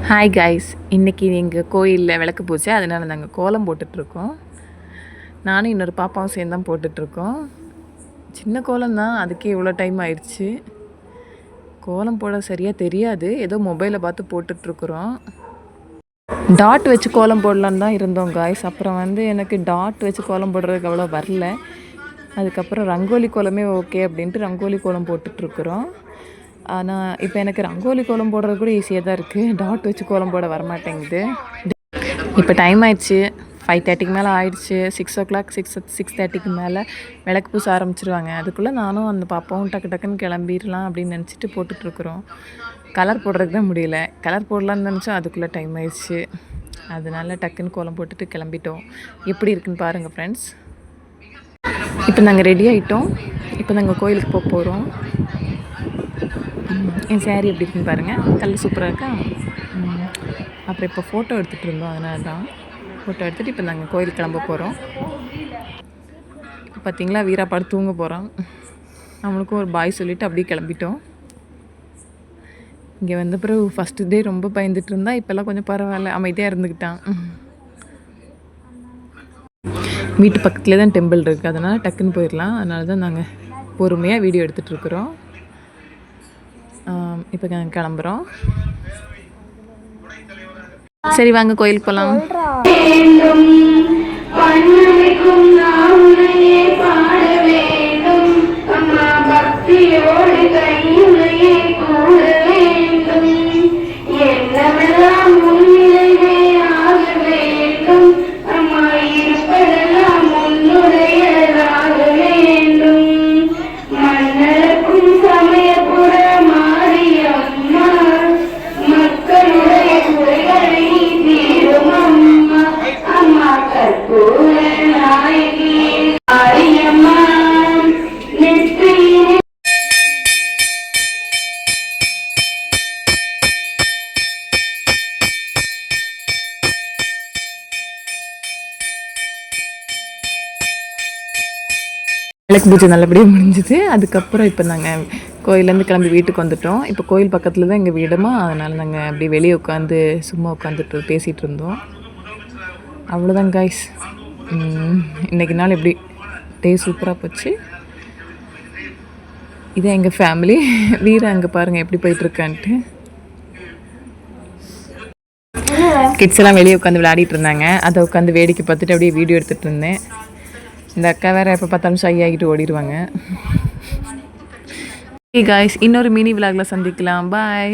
Hi guys, இன்றைக்கி எங்கள் கோயிலில் விளக்கு பூஜை, அதனால் நாங்கள் கோலம் போட்டுட்ருக்கோம். நானும் இன்னொரு பாப்பாவும் சேர்ந்து தான் போட்டுட்ருக்கோம். சின்ன கோலம் தான், அதுக்கே இவ்வளோ டைம் ஆயிடுச்சு. கோலம் போட சரியாக தெரியாது, ஏதோ மொபைலில் பார்த்து போட்டுட்ருக்குறோம். டாட் வச்சு கோலம் போடலான்னு தான் இருந்தோம் காய்ஸ். அப்புறம் எனக்கு டாட் வச்சு கோலம் போடுறதுக்கு அவ்வளோ வரல. அதுக்கப்புறம் ரங்கோலி கோலமே ஓகே அப்படின்ட்டு ரங்கோலி கோலம் போட்டுட்ருக்குறோம். ஆனால் இப்போ எனக்கு ரங்கோலி கோலம் போடுறது கூட ஈஸியாக தான் இருக்குது. டாட் வச்சு கோலம் போட வரமாட்டேங்குது. இப்போ டைம் ஆயிடுச்சு, 5:30க்கு மேலே ஆயிடுச்சு. 6 o'clock 6:30க்கு மேலே விளக்கு பூச ஆரம்பிச்சிருவாங்க. அதுக்குள்ளே நானும் அந்த பாப்பாவும் டக்குன்னு கிளம்பிடலாம் அப்படின்னு நினச்சிட்டு போட்டுட்ருக்குறோம். கலர் போடுறதுக்கு தான் முடியல. கலர் போடலான்னு நினச்சோம், அதுக்குள்ளே டைம் ஆயிடுச்சு. அதனால டக்குன்னு கோலம் போட்டுட்டு கிளம்பிட்டோம். எப்படி இருக்குன்னு பாருங்கள் ஃப்ரெண்ட்ஸ். இப்போ நாங்கள் ரெடி ஆகிட்டோம். இப்போ நாங்கள் கோயிலுக்கு போக போகிறோம். என் சேரீ எப்படி இருக்குன்னு பாருங்கள், கல் சூப்பராக இருக்கா. அப்புறம் இப்போ ஃபோட்டோ எடுத்துகிட்டு இருந்தோம், அதனால தான் ஃபோட்டோ எடுத்துகிட்டு இப்போ நாங்கள் கோயிலுக்கு கிளம்ப போகிறோம். பார்த்திங்களா, வீராப்பாடு தூங்க போகிறோம். அவனுக்கும் ஒரு பாய் சொல்லிவிட்டு அப்படியே கிளம்பிட்டோம். இங்கே வந்த பிறகு ஃபஸ்ட்டு டே ரொம்ப பயந்துட்டு இருந்தா, இப்போல்லாம் கொஞ்சம் பரவாயில்ல, அமைதியாக இருந்துக்கிட்டான். வீட்டு பக்கத்துலேயே தான் டெம்பிள் இருக்குது, அதனால் டக்குன்னு போயிடலாம். அதனால தான் நாங்கள் பொறுமையாக வீடியோ எடுத்துகிட்ருக்குறோம். இப்போ நாங்கள் கிளம்புறோம். சரி வாங்க கோயிலுக்கு போகலாம். விளக்கு பூஜை நல்லபடியாக முடிஞ்சுது. அதுக்கப்புறம் இப்போ நாங்கள் கோயிலேருந்து கிளம்பி வீட்டுக்கு வந்துவிட்டோம். இப்போ கோயில் பக்கத்தில் தான் எங்கள் வீடுமா, அதனால் நாங்கள் அப்படி வெளியே உட்காந்து சும்மா உட்காந்துட்டு பேசிகிட்டு இருந்தோம். அவ்வளோதான் காய்ஸ். இன்றைக்கி நாள் எப்படி டே சூப்பராக போச்சு. இதான் எங்கள் ஃபேமிலி. வீர அங்கே பாருங்கள் எப்படி போயிட்டுருக்கான்ட்டு. கிட்ஸ் எல்லாம் வெளியே உட்காந்து விளையாடிட்டு இருந்தாங்க. அதை உட்காந்து வேடிக்கை பார்த்துட்டு அப்படியே வீடியோ எடுத்துகிட்டு இருந்தேன். இந்த அக்கா வேறு எப்போ பார்த்தாலும் ஷை ஆகிட்டு ஓடிடுவாங்க. காய்ஸ், இன்னொரு மினி விலாகில் சந்திக்கலாம். பாய்.